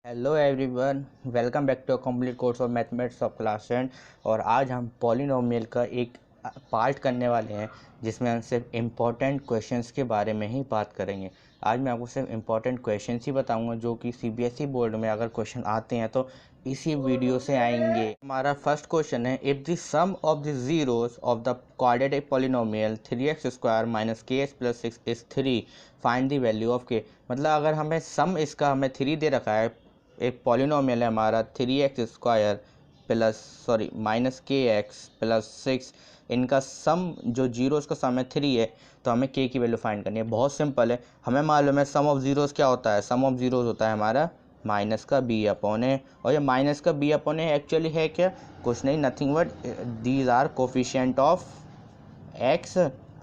Hello everyone, welcome back to a complete course of mathematics of class 10। और आज हम polynomial का एक पार्ट करने वाले हैं जिसमें हम सिर्फ इम्पॉर्टेंट क्वेश्चंस के बारे में ही बात करेंगे। आज मैं आपको सिर्फ इम्पॉर्टेंट क्वेश्चंस ही बताऊंगा जो कि सीबीएसई बोर्ड में अगर क्वेश्चन आते हैं तो इसी वीडियो से आएंगे। हमारा फर्स्ट क्वेश्चन है, if the sum of the zeros of the quadratic polynomial 3x² minus kx plus 6 is 3, find the value of k। मतलब अगर हमें सम इसका हमें 3 दे रखा है, एक पॉलिनोमियल है हमारा 3x² plus minus kx plus 6, इनका सम जो जीरोस का सम है 3 है, तो हमें k की वैल्यू फाइंड करनी है। बहुत सिंपल है, हमें मालूम है सम ऑफ जीरोस क्या होता है। सम ऑफ जीरोस होता है हमारा माइनस का b अपॉन ए, और ये माइनस का b अपॉन ए एक्चुअली है क्या, कुछ नहीं, nothing but these are coefficient of x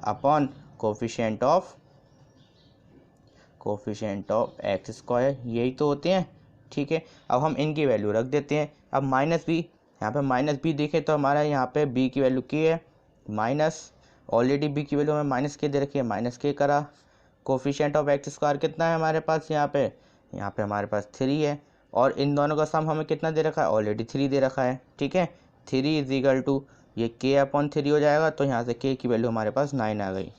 upon coefficient of x², यही तो होते हैं। ठीक है, अब हम इनकी वैल्यू रख देते हैं। अब माइनस बी, यहाँ पे माइनस बी देखें तो हमारा यहाँ पे b की वैल्यू k है, माइनस ऑलरेडी b की वैल्यू हमें माइनस k दे रखी है, माइनस k करा। कोफिशिएंट ऑफ x² कितना है हमारे पास, यहाँ पे हमारे पास 3 है, और इन दोनों का सम हमें कितना दे रखा है, ऑलरेडी 3 दे रखा है। ठीक है, 3 इज इक्वल टू ये k अपॉन 3 हो जाएगा, तो यहाँ से k की वैल्यू हमारे पास 9 आ गई।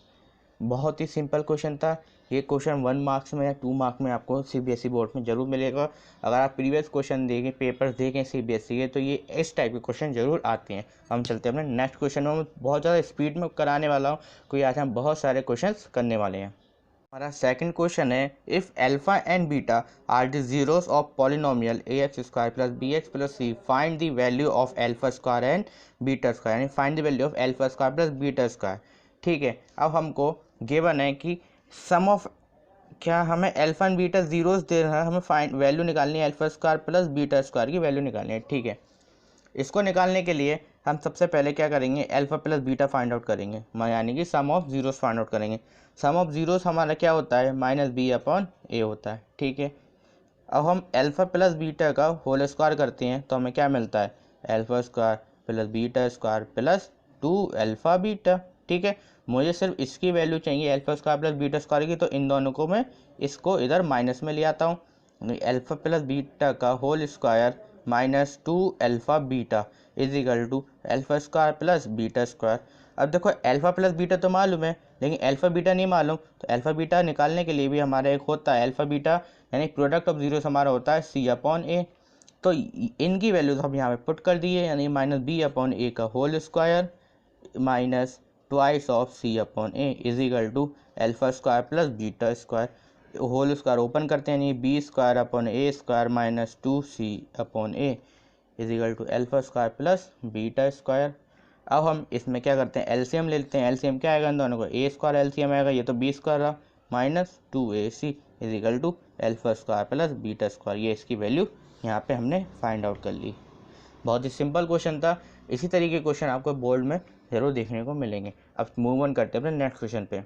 बहुत ही सिंपल क्वेश्चन था। ये क्वेश्चन 1 मार्क्स में या 2 मार्क्स में आपको सीबीएसई बोर्ड में ज़रूर मिलेगा। अगर आप प्रीवियस क्वेश्चन देखें, पेपर्स देखें सीबीएसई के, तो ये इस टाइप के क्वेश्चन ज़रूर आते हैं। हम चलते हैं अपने नेक्स्ट क्वेश्चन में। मैं बहुत ज़्यादा स्पीड में कराने वाला हूँ क्योंकि आज हम बहुत सारे क्वेश्चन करने वाले हैं। हमारा सेकंड क्वेश्चन है, if alpha and beta are the zeros of polynomial ax² plus bx plus c, find the value of α² and β², यानी find the value of α² plus β²। ठीक है, अब हमको गिवन है कि सम ऑफ, क्या हमें अल्फा एंड बीटा जीरोस दे रहा है, हमें फाइंड वैल्यू निकालनी है α² प्लस β² की वैल्यू निकालनी है। ठीक है, इसको निकालने के लिए हम सबसे पहले क्या करेंगे, alpha plus beta find out करेंगे, यानी कि सम ऑफ जीरोस फाइंड आउट करेंगे। सम ऑफ जीरोस हमारा क्या होता है, माइनस b अपॉन ए होता है। ठीक है, अब हम अल्फा प्लस बीटा का होल स्क्वायर करते हैं तो हमें क्या मिलता है, α² प्लस β² प्लस 2 अल्फा बीटा। ठीक है, मुझे सिर्फ इसकी वैल्यू चाहिए α² प्लस β² की, तो इन दोनों को मैं इसको इधर माइनस में ले आता हूँ। अल्फा प्लस बीटा का whole square minus 2 alpha beta is equal to α² plus β²। अब देखो अल्फा प्लस बीटा तो मालूम है, लेकिन अल्फा बीटा नहीं मालूम, तो अल्फा बीटा निकालने के लिए भी हमारा एक होता है अल्फा बीटा, यानी प्रोडक्ट ऑफ जीरोस हमारा होता है c अपॉन ए। तो इनकी वैल्यूज हम यहाँ पे पुट कर दिए, यानी माइनस b अपॉन ए का whole square minus twice of c upon a is equal to α² plus β²। Whole square open करते हैं, यानी b² upon a² minus 2c upon a is equal to α² plus β²। अब हम इसमें क्या करते हैं, एलसीएम ले लेते हैं। एलसीएम क्या आएगा इन दोनों को, a² एलसीएम आएगा, ये तो b² रहा, minus 2ac is equal to α² plus β²। ये इसकी वैल्यू यहाँ पे हमने फाइंड आउट कर ली। बहुत ही सिंपल क्वेश्चन था। इसी तरीके के क्वेश्चन आपको बोर्ड में जरूर देखने को मिलेंगे। अब मूव ऑन करते हैं अपने नेक्स्ट क्वेश्चन पे।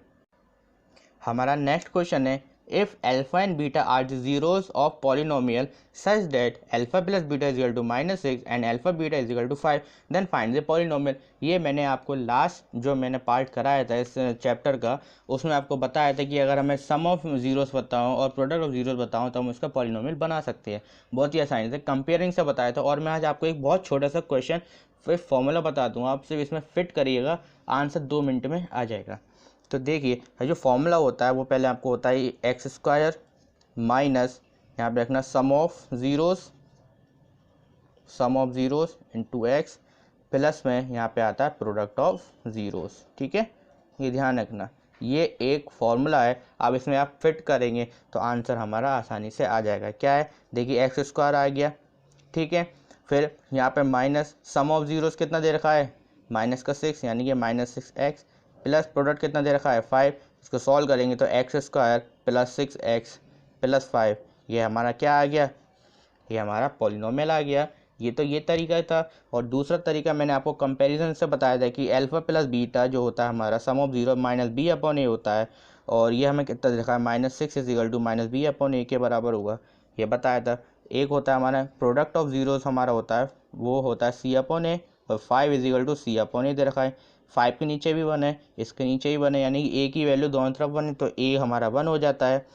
हमारा नेक्स्ट क्वेश्चन है, if alpha and beta are the zeros of polynomial such that alpha plus beta is equal to -6 and alpha beta is equal to 5, then find the polynomial. ये मैंने आपको last जो मैंने part कराया था इस chapter का, उसमें आपको बताया था कि अगर हमें सम ऑफ जीरोस बताऊँ और प्रोडक्ट ऑफ जीरोस बताऊँ तो हम उसका पॉलिनोमियल बना सकते हैं। बहुत ही आसानी से कंपेयरिंग से बताया था। और मैं आज आपको एक बहुत छोटा सा क्वेश्चन फिर फॉर्मूला बता दूँगा, आप सिर्फ इसमें फिट करिएगा, आंसर 2 मिनट में आ जाएगा। तो देखिए, जो फॉर्मूला होता है वो पहले आपको होता है x² माइनस, यहाँ पे रखना sum of zeros into x, plus में यहाँ पे आता है प्रोडक्ट ऑफ जीरोस। ठीक है, ये ध्यान रखना, ये एक फॉर्मूला है। अब इसमें आप फिट करेंगे तो आंसर हमारा आसानी से आ जाएगा। क्या है, देखिए x² आ गया। ठीक है, फिर यहाँ पे माइनस सम ऑफ जीरोस कितना दे रखा है, माइनस का 6, यानी कि -6x, प्लस प्रोडक्ट कितना दे रखा है 5। इसको सॉल्व करेंगे तो x² प्लस 6x प्लस 5, ये हमारा क्या आ गया, ये हमारा पॉलिनोमियल आ गया। ये तो ये तरीका था। और दूसरा तरीका मैंने आपको कंपैरिजन से बताया था कि अल्फा प्लस बीटा जो होता है हमारा sum of zero minus b upon a होता है, और ये हमें कितना दे रखा है -6 is equal to minus b upon a के बराबर होगा, ये बताया था। एक होता है हमारा प्रोडक्ट ऑफ जीरोस हमारा होता है, वो होता है c अपॉन ए, और 5 is equal to c upon a दे रखा है। 5 के नीचे भी 1 है, इसके नीचे भी 1 है, यानी कि a की वैल्यू दोनों तरफ 1 है, तो a हमारा 1 हो जाता है।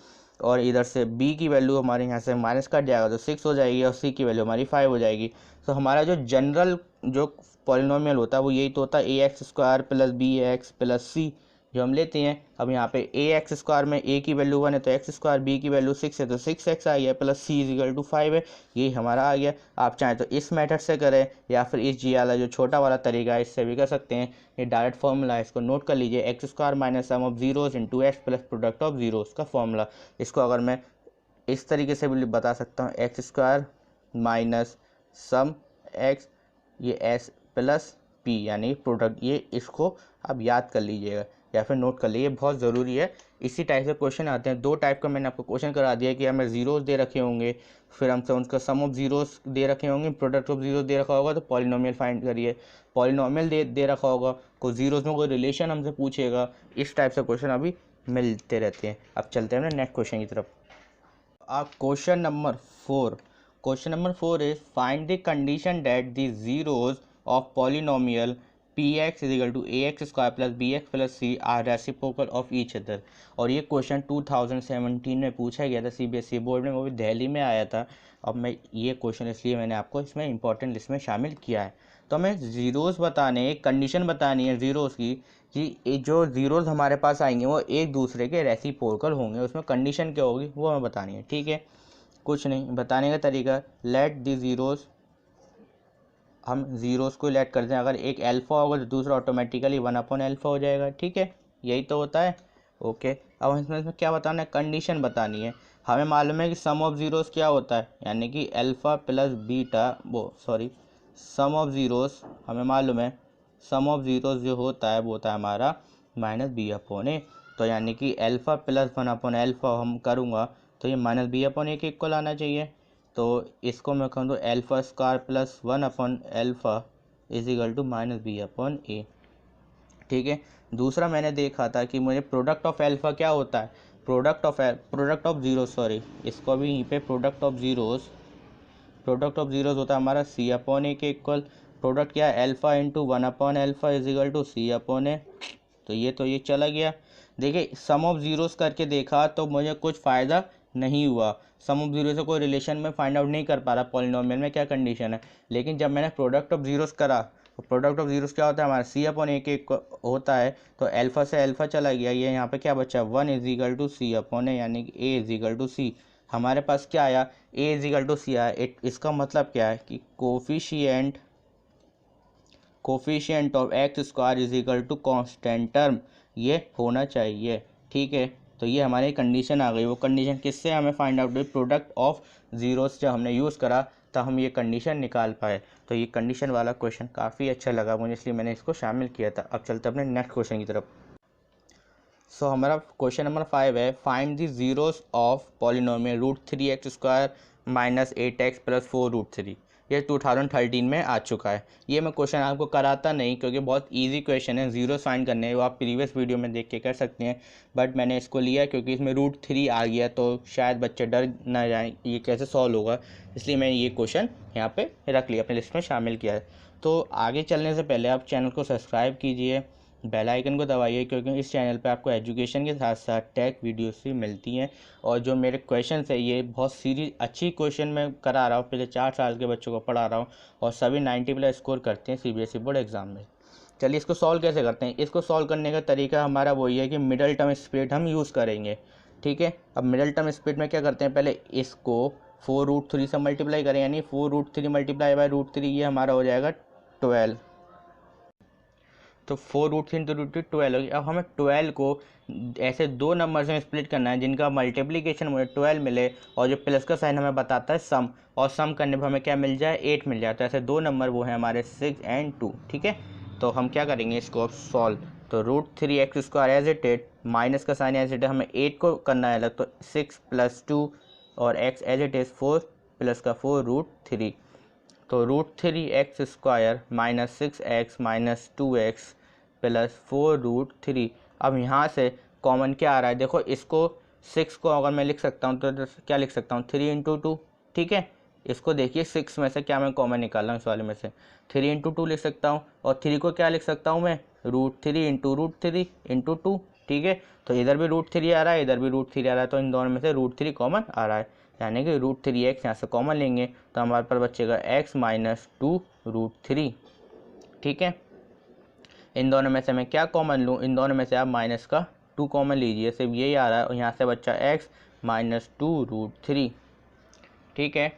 और इधर से b की वैल्यू हमारे यहाँ से माइनस कट जाएगा तो 6 हो जाएगी और c की वैल्यू हमारी 5 हो जाएगी। तो हमारा जो जनरल जो पॉलिनोमियल होता है वो यही तो होता है ax² plus bx plus c जो हम लेते हैं। अब यहाँ पे ax² में a की वैल्यू 1 है तो x², b की वैल्यू 6 है तो 6x आ गया प्लस c इजिकल टू 5 है, ये हमारा आ गया। आप चाहें तो इस मेथड से करें या फिर इस जी वाला जो छोटा वाला तरीका है इससे भी कर सकते हैं। ये डायरेक्ट फॉर्मूला है, इसको नोट कर लीजिए, x² minus sum of zeros into x plus product of zeros का फॉर्मूला। इसको अगर मैं इस तरीके से भी बता सकता हूँ, x² माइनस सम एक्स ये s प्लस p यानी प्रोडक्ट, ये इसको आप याद कर लीजिएगा या फिर नोट कर लीजिए, बहुत ज़रूरी है। इसी टाइप से क्वेश्चन आते हैं, दो टाइप का मैंने आपको क्वेश्चन करा दिया कि हमें जीरोस दे रखे होंगे, फिर हमसे उनका सम ऑफ जीरोस दे रखे होंगे, प्रोडक्ट ऑफ जीरोस दे रखा होगा तो पॉलिनोमियल फाइंड करिए। पॉलिनोमियल दे रखा होगा, कोई जीरोस में कोई रिलेशन हमसे पूछेगा, इस टाइप से क्वेश्चन अभी मिलते रहते हैं। अब चलते हैं ना नेक्स्ट क्वेश्चन की तरफ। आप question number 4 is find the condition that the zeros of polynomial px is equal to ax² plus bx plus c are reciprocal of each other. और ये क्वेश्चन 2017 में पूछा गया था CBSE बोर्ड में, वो भी दिल्ली में आया था। अब मैं ये क्वेश्चन इसलिए मैंने आपको इसमें इंपॉर्टेंट लिस्ट में शामिल किया है। तो हमें ज़ीरोज़ बताने, एक कंडीशन बतानी है ज़ीरोज़ की कि जो ज़ीरोज़ हमारे पास आएंगे वो एक दूसरे के रेसिप्रोकल होंगे, उसमें कंडीशन क्या होगी वो हमें बतानी है। ठीक है, कुछ नहीं, बताने का तरीका, लेट दी ज़ीरोज़, हम ज़ीरोज़ को लेट करते हैं, अगर एक अल्फ़ा होगा तो दूसरा ऑटोमेटिकली 1/अल्फ़ा हो जाएगा। ठीक है, यही तो होता है। ओके, अब इसमें क्या बताना है, कंडीशन बतानी है। हमें मालूम है कि सम ऑफ ज़ीरोज़ क्या होता है, यानी कि alpha plus beta, sum of zeros हमें मालूम है, सम ऑफ ज़ीरोज़ जो होता है वो होता है हमारा -b/a। तो यानी कि अल्फ़ा प्लस 1/अल्फ़ा हम करूँगा तो ये -b/a के इक्वल आना चाहिए। तो इसको मैं कहूँ तो α² प्लस 1/अल्फ़ा इजिकल टू -b/a। ठीक है, दूसरा मैंने देखा था कि मुझे प्रोडक्ट ऑफ अल्फ़ा क्या होता है, प्रोडक्ट ऑफ जीरो, इसको भी यहीं पे प्रोडक्ट ऑफ जीरोस होता है हमारा c/a के इक्वल। प्रोडक्ट क्या है, अल्फ़ा इंटू 1/अल्फ़ा इजिकल टू c/a। तो ये चला गया। देखिए, सम ऑफ ज़ीरोस करके देखा तो मुझे कुछ फ़ायदा नहीं हुआ, सम ऑफ जीरो से कोई रिलेशन में फाइंड आउट नहीं कर पा रहा पॉलिनोमियल में क्या कंडीशन है। लेकिन जब मैंने प्रोडक्ट ऑफ जीरोस करा तो प्रोडक्ट ऑफ जीरोस क्या होता है हमारा c/a के होता है। तो अल्फ़ा से अल्फ़ा चला गया, ये यहाँ पे क्या बचा, 1 इजिकल टू c/a, यानी कि a इजिकल टू c। हमारे पास क्या आया, a इजिकल टू c आया। इसका मतलब क्या है कि coefficient of x² is equal to constant term ये होना चाहिए। ठीक है, तो ये हमारी कंडीशन आ गई। वो कंडीशन किससे हमें फाइंड आउट हुई, प्रोडक्ट ऑफ जीरोस जब हमने यूज़ करा तब हम ये कंडीशन निकाल पाए। तो ये कंडीशन वाला क्वेश्चन काफ़ी अच्छा लगा मुझे, इसलिए मैंने इसको शामिल किया था। अब चलते अपने नेक्स्ट क्वेश्चन की तरफ। सो हमारा क्वेश्चन नंबर 5 है, find the zeros of polynomial √3x² minus 8x plus 4√3। ये 2013 में आ चुका है। ये मैं क्वेश्चन आपको कराता नहीं क्योंकि बहुत इजी क्वेश्चन है, जीरो फाइंड करने हैं, वो आप प्रीवियस वीडियो में देख के कर सकते हैं। बट मैंने इसको लिया क्योंकि इसमें √3 आ गया तो शायद बच्चे डर ना जाएं ये कैसे सॉल्व होगा, इसलिए मैंने ये क्वेश्चन यहाँ पे रख लिया, अपने लिस्ट में शामिल किया है। तो आगे चलने से पहले आप चैनल को सब्सक्राइब कीजिए, बेल आइकन को दबाइए, क्योंकि इस चैनल पे आपको एजुकेशन के साथ साथ टेक वीडियोस भी मिलती हैं। और जो मेरे क्वेश्चन है ये बहुत सीरीज अच्छी क्वेश्चन मैं करा रहा हूँ, पिछले 4 साल के बच्चों को पढ़ा रहा हूँ और सभी 90+ स्कोर करते हैं CBSE बोर्ड एग्ज़ाम में। चलिए इसको सॉल्व कैसे करते हैं। इसको सॉल्व करने का तरीका हमारा वही है कि मिडल टर्म स्प्लिट हम यूज़ करेंगे। ठीक है, अब मिडल टर्म स्प्लिट में क्या करते हैं, पहले इसको 4√3 से मल्टीप्लाई करें, यानी 4√3 मल्टीप्लाई बाय √3, ये हमारा हो जाएगा 12। तो 4√3 इंटू √12 होगी। अब हमें 12 को ऐसे दो नंबर में स्प्लिट करना है जिनका मल्टीप्लिकेशन मुझे 12 मिले और जो प्लस का साइन हमें बताता है सम, और सम करने पर हमें क्या मिल जाए, 8 मिल जाए। तो ऐसे दो नंबर वो हैं हमारे 6 और 2। ठीक है, तो हम क्या करेंगे इसको अब सॉल्व। तो √3x² as it is, minus का साइन एज इट इज, हमें 8 को करना है अलग, तो 6 + 2 और x as it is 4 plus का 4√3। तो √3x² minus 6x minus 2x plus 4√3। अब यहाँ से कॉमन क्या आ रहा है, देखो इसको 6 को अगर मैं लिख सकता हूँ तो क्या लिख सकता हूँ, 3 × 2। ठीक है, इसको देखिए 6 में से क्या मैं कॉमन निकाल रहा हूँ, इस वाले में से 3 × 2 लिख सकता हूँ, और 3 को क्या लिख सकता हूँ मैं, √3 × √3 × 2। ठीक है। तो इधर भी √3 आ रहा है, इधर भी √3 आ रहा है, तो इन दोनों में से √3 कॉमन आ रहा है, यानी कि √3x यहाँ से कॉमन लेंगे तो हमारे पास बचेगा x माइनस 2√3। ठीक है, इन दोनों में से मैं क्या कॉमन लूँ, इन दोनों में से आप माइनस का 2 कॉमन लीजिए, सिर्फ यही आ रहा है, और यहाँ से बच्चा x माइनस 2√3। ठीक है,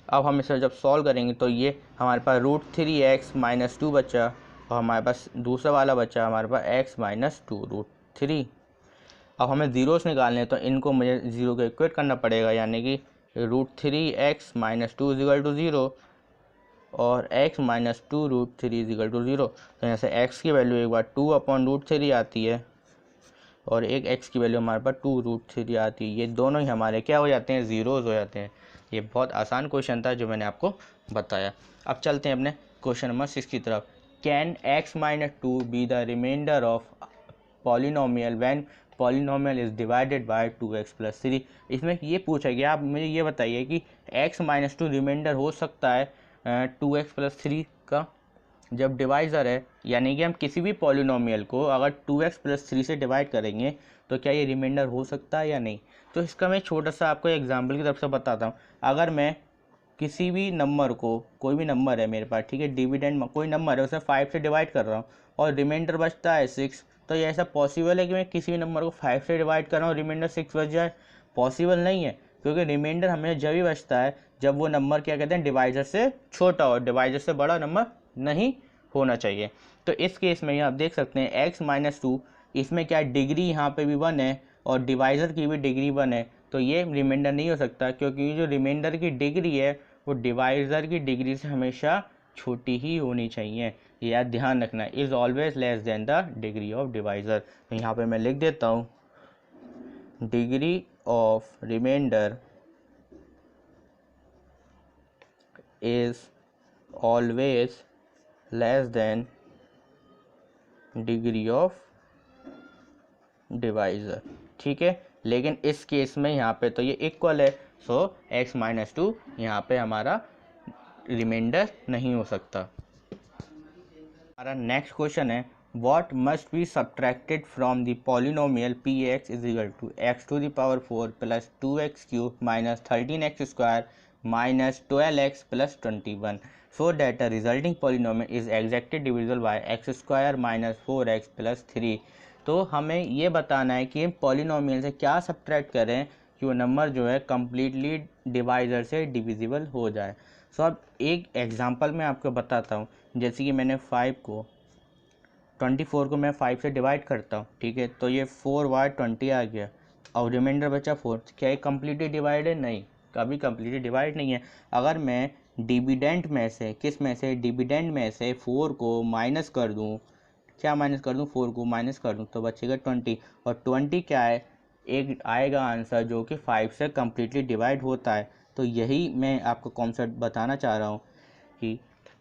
अब हम इसे जब सॉल्व करेंगे तो ये हमारे पास √3x माइनस 2 बचा, और हमारे पास दूसरा वाला बचा हमारे पास x माइनस 2√3। अब हमें ज़ीरोस निकालने हैं तो इनको मुझे ज़ीरो को इक्वेट करना पड़ेगा, यानी कि √3x माइनस 2 इजिकल टू 0 और x माइनस 2√3 इजिकल टू 0। तो यहाँ से x की वैल्यू एक बार 2/√3 आती है और एक x की वैल्यू हमारे पास 2√3 आती है। ये दोनों ही हमारे क्या हो जाते हैं, ज़ीरोज़ हो जाते हैं। ये बहुत आसान क्वेश्चन था जो मैंने आपको बताया। अब चलते हैं अपने क्वेश्चन नंबर 6 की तरफ। Can x minus 2 be the remainder of polynomial when polynomial is divided by 2x plus 3। इसमें ये पूछा गया, आप मुझे ये बताइए कि x माइनस 2 रिमाइंडर हो सकता है 2x प्लस 3 का जब डिवाइज़र है, यानी कि हम किसी भी पॉलिनोमियल को अगर 2x प्लस 3 से डिवाइड करेंगे तो क्या ये रिमाइंडर हो सकता है या नहीं। तो इसका मैं छोटा सा आपको एग्जांपल की तरफ से बताता हूँ। अगर मैं किसी भी नंबर को, कोई भी नंबर है मेरे पास, ठीक है, डिविडेंड कोई नंबर है, उसे 5 से डिवाइड कर रहा हूँ और रिमाइंडर बचता है 6, तो ये ऐसा पॉसिबल है कि मैं किसी भी नंबर को 5 से डिवाइड कर रहा हूँ रिमाइंडर 6 बच जाए? पॉसिबल नहीं है, क्योंकि रिमाइंडर हमें जब ही बचता है जब वो नंबर क्या कहते हैं, डिवाइजर से छोटा हो, डिवाइजर से बड़ा नंबर नहीं होना चाहिए। तो इस केस में आप देख सकते हैं x माइनस 2, इसमें क्या डिग्री यहाँ पे भी 1 है और डिवाइज़र की भी डिग्री 1 है, तो ये रिमाइंडर नहीं हो सकता, क्योंकि जो रिमाइंडर की डिग्री है वो डिवाइज़र की डिग्री से हमेशा छोटी ही होनी चाहिए। ये याद ध्यान रखना, is always less than the degree of divisor. तो यहाँ पे मैं लिख देता हूँ, degree of remainder is always less than degree of divisor. ठीक है, लेकिन इस केस में यहाँ पे तो ये इक्वल है, सो x माइनस 2 यहाँ पे हमारा रिमाइंडर नहीं हो सकता। हमारा नेक्स्ट क्वेश्चन है, what must be subtracted from the polynomial px is equal to x to the power 4 plus 2x cube minus 13x square minus 12x plus 21 so that the resulting polynomial is exactly divisible by x square minus 4x plus 3। तो हमें ये बताना है कि polynomial से क्या subtract करें कि वो नंबर जो है कम्प्लीटली डिवाइज़र से डिविजिबल हो जाए। सो अब एक एग्जांपल मैं आपको बताता हूँ, जैसे कि मैंने 24 को मैं 5 से डिवाइड करता हूँ, ठीक है, तो ये 4/20 आ गया और रिमाइंडर बचा 4। क्या ये कम्प्लीटली डिवाइड है? नहीं, कभी कम्प्लीटली डिवाइड नहीं है। अगर मैं डिविडेंड में से, किस में से, डिविडेंड में से 4 को माइनस कर दूँ, क्या माइनस कर दूँ, 4 को माइनस कर दूँ तो बचेगा 20, और 20 क्या है, एक आएगा आंसर जो कि 5 से कम्प्लीटली डिवाइड होता है। तो यही मैं आपको कॉन्सेप्ट बताना चाह रहा हूँ कि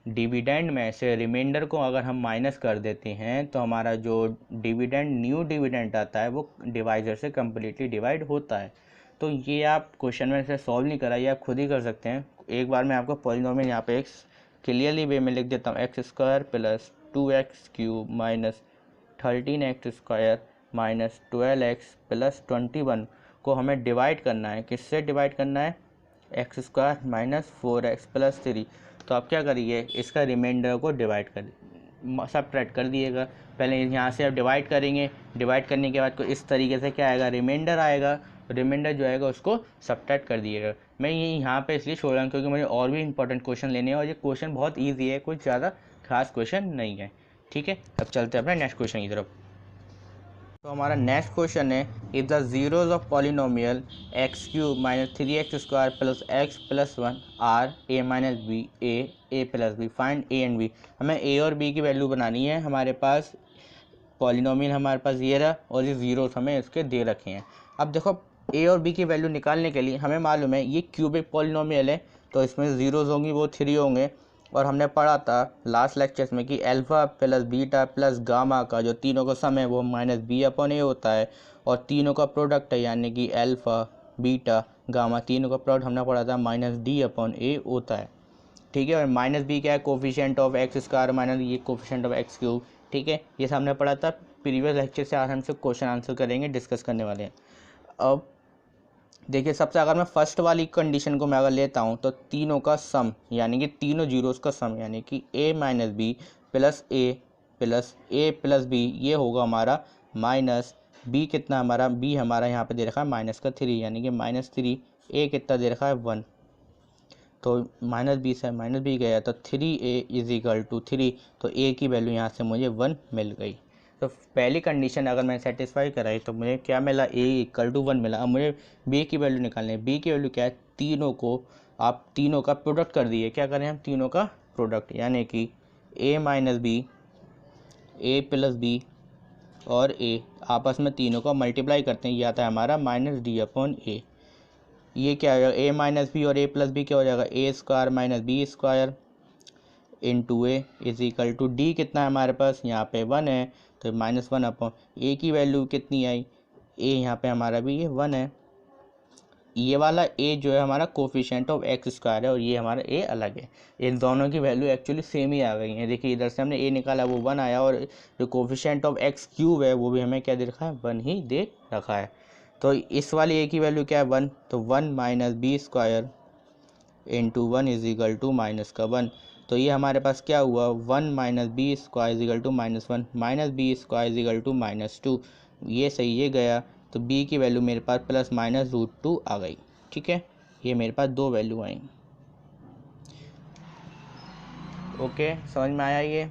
डिविडेंड में से रिमाइंडर को अगर हम माइनस कर देते हैं तो हमारा जो डिविडेंड, न्यू डिविडेंड आता है वो डिवाइज़र से कम्प्लीटली डिवाइड होता है। तो ये आप क्वेश्चन में से सॉल्व नहीं करा, ये आप खुद ही कर सकते हैं। एक बार मैं आपको पॉलिनोमियल यहाँ पे एक क्लियरली वे में लिख देता हूँ, x square plus 2x cube minus 13x square minus 12x plus 21 को हमें डिवाइड करना है, किससे डिवाइड करना है, x square minus 4x plus 3। तो आप क्या करिए, इसका रिमाइंडर को डिवाइड कर सब्ट्रैक्ट कर दिएगा। पहले यहाँ से आप डिवाइड करेंगे, डिवाइड करने के बाद को इस तरीके से क्या आएगा, रिमाइंडर आएगा, रिमाइंडर जो आएगा उसको सब्ट्रैक्ट कर दिएगा। मैं ये यहाँ पे इसलिए छोड़ रहा हूँ क्योंकि मुझे और भी इंपॉर्टेंट क्वेश्चन लेने हैं और ये क्वेश्चन बहुत ईजी है, कुछ ज़्यादा खास क्वेश्चन नहीं है। ठीक है, अब चलते हैं अपने नेक्स्ट क्वेश्चन की तरफ। तो हमारा नेक्स्ट क्वेश्चन है, if the zeros of polynomial x cube minus 3x square plus x plus 1 are a minus b a plus b, find a and b। हमें a और b की वैल्यू बनानी है। हमारे पास पॉलिनोमियल हमारे पास ये रहा और ये जीरोस हमें इसके दे रखे हैं। अब देखो a और b की वैल्यू निकालने के लिए हमें मालूम है ये क्यूबिक पॉलिनोमियल है, तो इसमें जीरोस होंगी वो 3 होंगे, और हमने पढ़ा था लास्ट लेक्चर्स में कि alpha plus beta plus gamma का जो तीनों का सम है वो माइनस b/a होता है, और तीनों का प्रोडक्ट है यानी कि अल्फ़ा बीटा गामा तीनों का प्रोडक्ट हमने पढ़ा था माइनस d/a होता है। ठीक है, और माइनस b क्या है, coefficient of x square minus ये कोफिशिएंट ऑफ एक्स क्यूब। ठीक है, ये सामने पढ़ा था प्रीवियस लेक्चर से आज हम से क्वेश्चन आंसर करेंगे, डिस्कस करने वाले हैं। अब देखिए, सबसे अगर मैं फर्स्ट वाली कंडीशन को मैं अगर लेता हूँ तो तीनों का सम, यानी कि तीनों जीरोस का सम, यानी कि a minus b plus a plus b, ये होगा हमारा माइनस बी, कितना हमारा बी हमारा यहाँ पे दे रखा है माइनस का 3, यानी कि -3, ए कितना दे रखा है 1, तो माइनस बी से माइनस बी गया तो 3a इज इक्वल टू 3, तो a की वैल्यू यहाँ से मुझे 1 मिल गई। तो पहली कंडीशन अगर मैं सेटिस्फाई कराई तो मुझे क्या मिला, a इक्वल टू 1 मिला। अब मुझे b की वैल्यू निकालनी है। b की वैल्यू क्या है, तीनों को आप तीनों का प्रोडक्ट कर दिए, क्या करें हम, तीनों का प्रोडक्ट, यानी कि a minus B, A plus B और a आपस में तीनों का मल्टीप्लाई करते हैं, ये आता है हमारा -d/a। ये क्या हो जाएगा, a माइनस बी और a प्लस बी क्या हो जाएगा, a square minus B square into A is equal to D, कितना है हमारे पास यहाँ पे 1 है, तो -1 ए की वैल्यू कितनी आई, a यहाँ पे हमारा भी ये 1 है। ये वाला a जो है हमारा कोफिशिएंट ऑफ एक्स स्क्वायर है और ये हमारा a अलग है। इन दोनों की वैल्यू एक्चुअली सेम ही आ गई है। देखिए इधर से हमने a निकाला वो 1 आया, और जो कोफिशिएंट ऑफ एक्स क्यूब है वो भी हमें क्या दे रखा है, 1 ही दे रखा है। तो इस वाली a की वैल्यू क्या है 1, तो 1 minus B square into 1 is equal to minus का 1, तो ये हमारे पास क्या हुआ, 1 minus B square is equal to -1 minus B square is equal to -2, ये सही ये गया, तो b की वैल्यू मेरे पास +-√2 आ गई। ठीक है, ये मेरे पास दो वैल्यू आई। ओके, समझ में आया ये।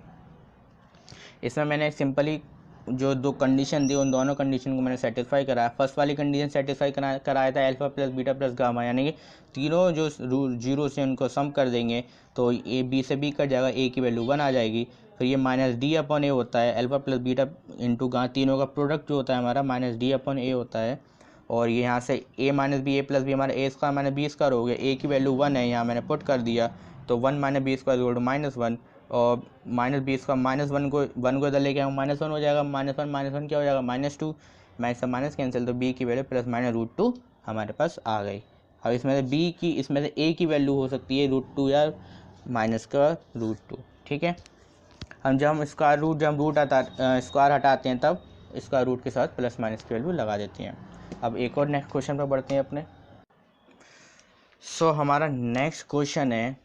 इसमें मैंने सिंपली जो दो कंडीशन दी उन दोनों कंडीशन को मैंने सेटिस्फाई कराया। फर्स्ट वाली कंडीशन सेटिस्फाई कराया था alpha plus beta plus gamma, यानी कि तीनों जो जीरो से उनको सम कर देंगे तो ए बी से बी कट जाएगा, ए की वैल्यू 1 आ जाएगी। फिर ये -d/a होता है, अल्फा प्लस बीटा इंटू गा तीनों का प्रोडक्ट जो होता है हमारा -d/a होता है। और ये यहाँ से a minus B, A plus B हमारा a square minus B square हो गया, a की वैल्यू 1 है, यहाँ मैंने पुट कर दिया, तो 1 minus B square equal to -1, और माइनस बी स्क्वायर -1 को इधर लेके आऊँ, -1 हो जाएगा, -1 क्या हो जाएगा, -2, माइनस से माइनस कैंसिल, तो b की वैल्यू +-√2 हमारे पास आ गई। अब इसमें से b की, इसमें से a की वैल्यू हो सकती है √2 या -√2। ठीक है, जब हम स्क्वायर हटाते हैं तब स्क्वायर रूट के साथ प्लस माइनस की वैल्यू लगा देते हैं। अब एक और नेक्स्ट क्वेश्चन पर बढ़ते हैं अपने। हमारा नेक्स्ट क्वेश्चन है,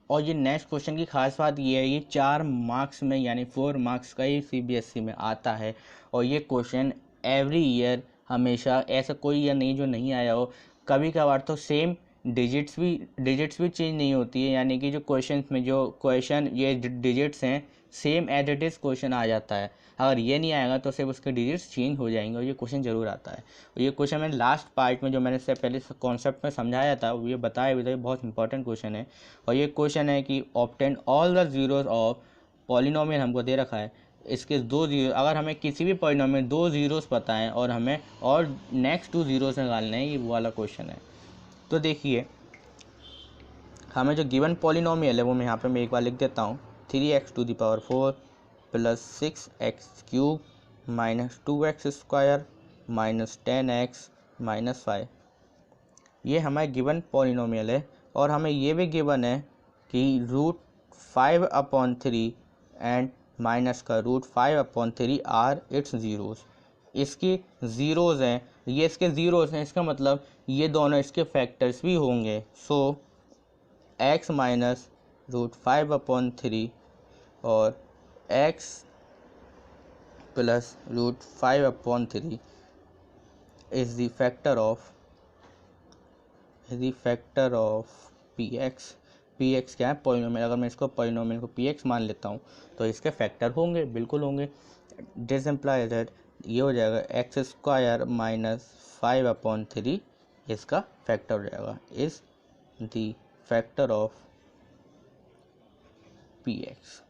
और ये नेक्स्ट क्वेश्चन की खास बात ये है, ये 4 मार्क्स में यानी 4 मार्क्स का ही CBSE में आता है, और ये क्वेश्चन एवरी ईयर हमेशा, ऐसा कोई ईयर नहीं जो नहीं आया हो। कभी कभार तो सेम डिजिट्स भी चेंज नहीं होती है, यानी कि जो क्वेश्चन में जो क्वेश्चन ये डिजिट्स हैं same as it is question आ जाता है। अगर ये नहीं आएगा तो सिर्फ उसके डिजिट्स चेंज हो जाएंगे, और ये क्वेश्चन ज़रूर आता है। और ये क्वेश्चन मैंने लास्ट पार्ट में जो मैंने इससे पहले कॉन्सेप्ट में समझाया था वो ये बताया भी था, ये बहुत इंपॉर्टेंट क्वेश्चन है। और ये क्वेश्चन है कि obtain all the zeros of polynomial हमको दे रखा है, इसके 2 जीरो, अगर हमें किसी भी पॉलिनोमियल 2 जीरोस पता है और हमें और नेक्स्ट 2 जीरोस निकालने हैं, ये वो वाला क्वेश्चन है। तो देखिए हमें जो गिवन पॉलिनोमियल है वो मैं यहाँ पे मैं एक बार लिख देता हूँ, 3x⁴ plus 6x³ minus 2x² minus 10x minus 5, ये हमारे गिवन पॉलिनोमियल है। और हमें ये भी गिवन है कि √5/3 एंड माइनस का √5/3 आर इट्स ज़ीरोज़, इसकी ज़ीरोज़ हैं, ये इसके ज़ीरोज़ हैं, इसका मतलब ये दोनों इसके फैक्टर्स भी होंगे। सो x माइनस √5/3 और x plus √5/3 is the factor of px। px क्या है, पॉलिनोमियल। अगर मैं इसको पॉलिनोमियल को px मान लेता हूँ तो इसके फैक्टर होंगे, बिल्कुल होंगे। दिस इम्प्लाइज दैट ये हो जाएगा x² माइनस 5/3 इसका फैक्टर हो जाएगा, is the factor of px।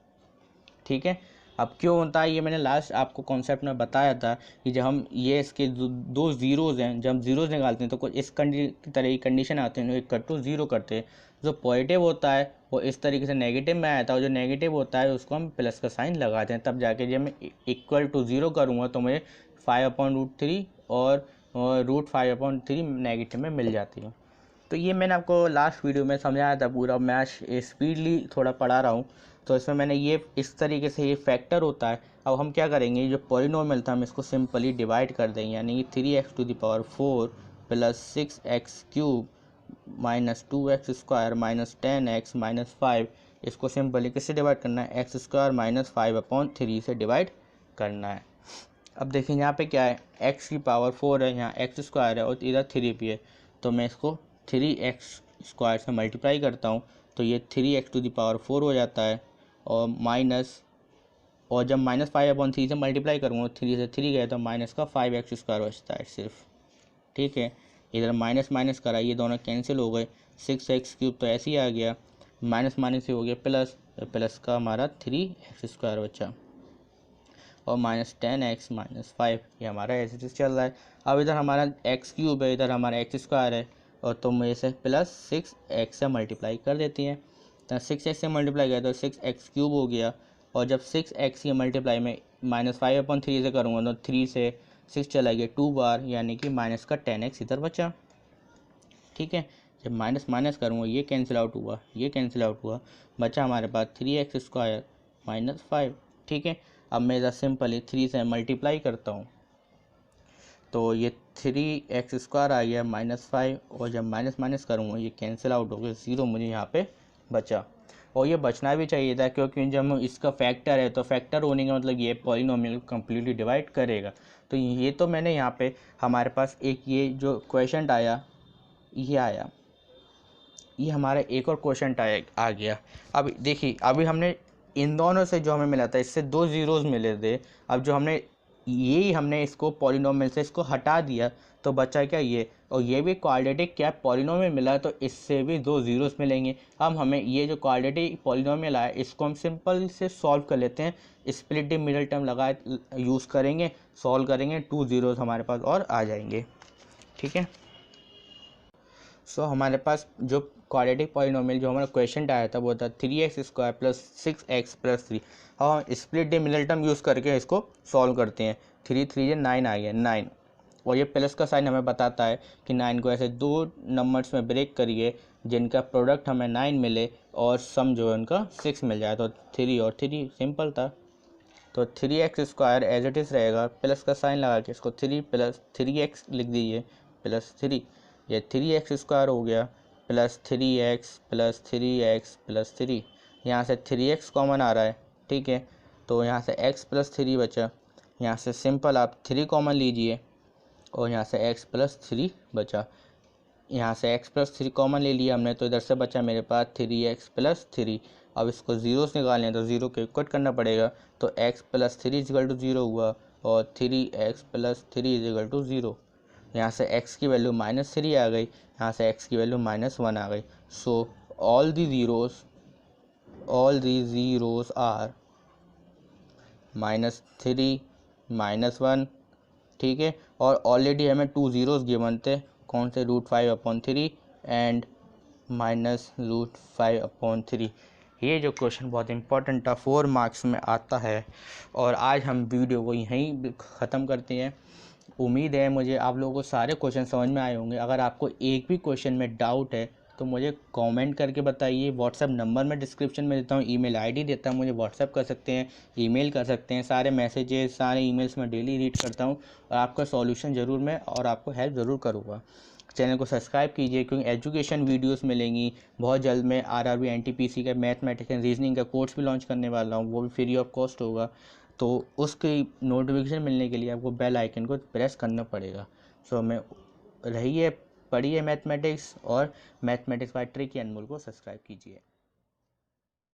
ठीक है, अब क्यों होता है ये मैंने लास्ट आपको कॉन्सेप्ट में बताया था कि जब हम ये इसके दो ज़ीरोज़ हैं, जब हम ज़ीरोज़ निकालते हैं तो कुछ इस तरह की कंडीशन आती है, एक कट टू ज़ीरो करते हैं। जो पॉजिटिव होता है वो इस तरीके से नेगेटिव में आया था, और जो नेगेटिव होता है उसको हम प्लस का साइन लगाते हैं, तब जाके जब मैं इक्वल टू ज़ीरो करूँगा तो मुझे 5/√3 और √5/3 नेगेटिव में मिल जाती है। तो ये मैंने आपको लास्ट वीडियो में समझाया था पूरा, मैं स्पीडली थोड़ा पढ़ा रहा हूँ, तो इसमें मैंने ये इस तरीके से ये फैक्टर होता है। अब हम क्या करेंगे, ये जो पॉलिनोमियल था हम इसको सिंपली डिवाइड कर देंगे, यानी कि 3x⁴ plus 6x³ minus 2x² minus 10x minus 5, इसको सिंपली किससे डिवाइड करना है, x² माइनस 5/3 से डिवाइड करना है। अब देखिए यहाँ पे क्या है, x⁴ है, यहाँ x² है और इधर 3 भी है, तो मैं इसको 3x² से मल्टीप्लाई करता हूँ तो ये 3x⁴ हो जाता है और माइनस, और जब माइनस 5/3 से मल्टीप्लाई करूँगा 3 से 3 गए तो माइनस का 5x² बचता है सिर्फ। ठीक है, इधर माइनस माइनस करा, ये दोनों कैंसिल हो गए, 6x³ तो ऐसे ही आ गया, माइनस माइनस ही हो गया प्लस, प्लस का हमारा 3x² बचा और माइनस 10x माइनस 5, ये हमारा ऐसे चल रहा है। अब इधर हमारा x³ है, इधर हमारा x² है, और तो मैं इसे प्लस 6x से मल्टीप्लाई कर देती हैं, तो 6x से मल्टीप्लाई किया तो 6x³ हो गया, और जब 6x की मल्टीप्लाई में माइनस 5/3 से करूँगा तो 3 से 6 चला गया 2 बार, यानी कि माइनस का 10x इधर बचा। ठीक है, जब माइनस माइनस करूँगा ये कैंसिल आउट हुआ, ये कैंसिल आउट हुआ, बचा हमारे पास 3x² माइनस 5। ठीक है, अब मैं इधर सिंपली 3 से मल्टीप्लाई करता हूँ तो ये 3x² आ गया माइनस 5, और जब माइनस माइनस करूँगा ये कैंसिल आउट हो गया, 0 मुझे यहाँ पे बचा। और ये बचना भी चाहिए था, क्योंकि जब इसका फैक्टर है तो फैक्टर होने का मतलब ये पॉलिनोमियल को कम्प्लीटली डिवाइड करेगा। तो ये तो मैंने यहाँ पे हमारे पास एक ये जो क्वेश्चन आया, ये आया, ये हमारा एक और क्वेश्चन आ गया। अब देखिए, अभी हमने इन दोनों से जो हमें मिला था इससे 2 ज़ीरोज़ मिले थे, अब जो हमने इसको पॉलिनोमियल से इसको हटा दिया तो बचा क्या, ये, और ये भी क्वाड्रेटिक क्या पॉलिनोमियल मिला है तो इससे भी 2 ज़ीरोज़ मिलेंगे। अब हमें ये जो क्वाड्रेटिक पॉलिनोमियल आया इसको हम सिंपल से सॉल्व कर लेते हैं, स्प्लिट द मिडिल टर्म लगा यूज़ करेंगे, सॉल्व करेंगे, 2 ज़ीरोज़ हमारे पास और आ जाएंगे। ठीक है, सो हमारे पास जो क्वाड्रेटिक पॉलिनोमियल जो हमारा क्वेश्चन आया था वो था 3x² प्लस 6x प्लस 3। अब हम split the middle term use करके इसको सॉल्व करते हैं। 3 3 9 आ गया 9, और ये प्लस का साइन हमें बताता है कि 9 को ऐसे 2 नंबर्स में ब्रेक करिए जिनका प्रोडक्ट हमें 9 मिले और सम जो है उनका 6 मिल जाए, तो 3 और 3 सिंपल था। तो 3x² एज इट इज़ रहेगा, प्लस का साइन लगा के इसको 3 प्लस 3x लिख दीजिए प्लस 3, ये 3x² हो गया plus 3x plus 3x plus 3, यहाँ से 3x कॉमन आ रहा है। ठीक है, तो यहाँ से x प्लस 3 बचा, यहाँ से सिंपल आप 3 कॉमन लीजिए और यहाँ से x प्लस 3 बचा, यहाँ से x प्लस 3 कॉमन ले लिया हमने, तो इधर से बचा मेरे पास 3x प्लस 3। अब इसको ज़ीरोस निकालने तो 0 के कट करना पड़ेगा, तो x प्लस 3 इक्वल टू 0 हुआ और 3x प्लस 3 इक्वल टू 0। यहाँ से x की वैल्यू -3 आ गई, यहाँ से x की वैल्यू -1 आ गई। So all the zeros are -3 -1। ठीक है, और ऑलरेडी हमें 2 ज़ीरोज़ गिवन थे, कौन से, √5/3 एंड -√5/3। ये जो क्वेश्चन बहुत इंपॉर्टेंट था, 4 मार्क्स में आता है। और आज हम वीडियो को यहीं ख़त्म करते हैं। उम्मीद है मुझे आप लोगों को सारे क्वेश्चन समझ में आए होंगे। अगर आपको एक भी क्वेश्चन में डाउट है तो मुझे कमेंट करके बताइए। व्हाट्सएप नंबर मैं डिस्क्रिप्शन में देता हूँ, ईमेल आईडी देता हूँ, मुझे व्हाट्सएप कर सकते हैं, ईमेल कर सकते हैं। सारे मैसेजेस, सारे ईमेल्स मैं डेली रीड करता हूँ और आपका सॉल्यूशन ज़रूर मैं और आपको हेल्प ज़रूर करूँगा। चैनल को सब्सक्राइब कीजिए, क्योंकि एजुकेशन वीडियोस मिलेंगी बहुत जल्द। मैं आरआरबी एनटीपीसी का मैथमेटिक्स एंड रीजनिंग का कोर्स भी लॉन्च करने वाला हूँ, वो भी फ्री ऑफ कॉस्ट होगा। तो उसकी नोटिफिकेशन मिलने के लिए आपको बेल आइकन को प्रेस करना पड़ेगा। सो मैं रहिए, पढ़िए मैथमेटिक्स, और मैथमेटिक्स बाय ट्रिकी अनमोल को सब्सक्राइब कीजिए।